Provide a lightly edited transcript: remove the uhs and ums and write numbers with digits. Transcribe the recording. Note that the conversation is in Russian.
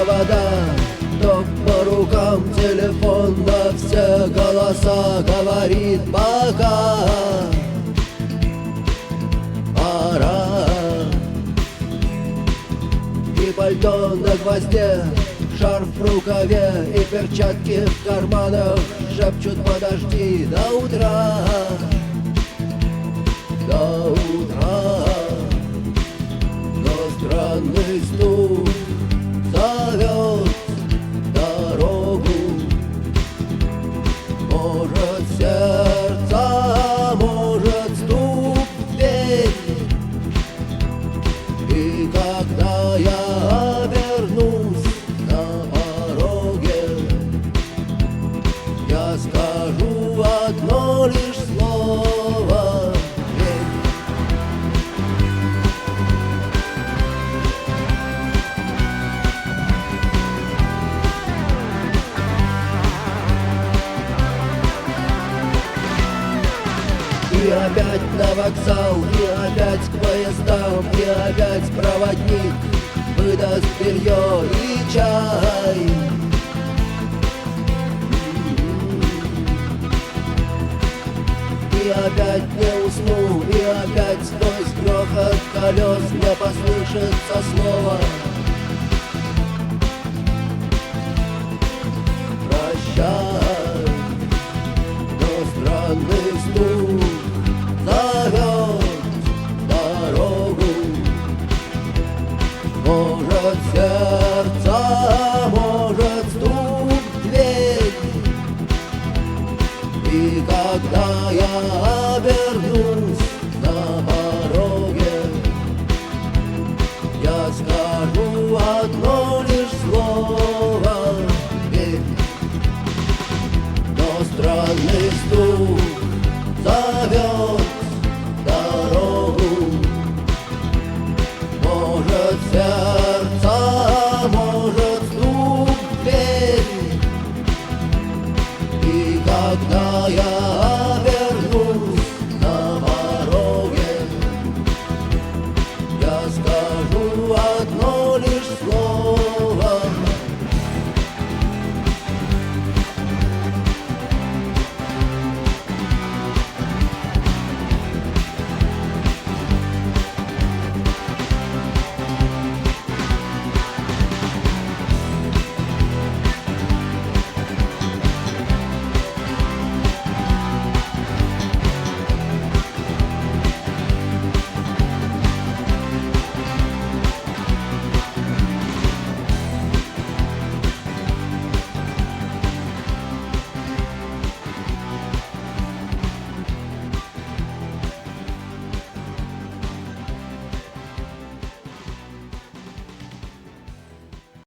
провода, ток по рукам, телефон на все голоса говорит пока. Пора. И пальто на гвозде, шарф в рукаве и перчатки в карманах шепчут: подожди до утра, до утра. Но странный стук зовет дорогу. Может, сердце, может, стук в дверь. И когда я обернусь на пороге, я скажу одно лишь слово: верь. И опять на вокзал, и опять к поездам, и опять проводник выдаст белье и чай. И опять не усну, и опять сквозь грохот колес мне послышится слово: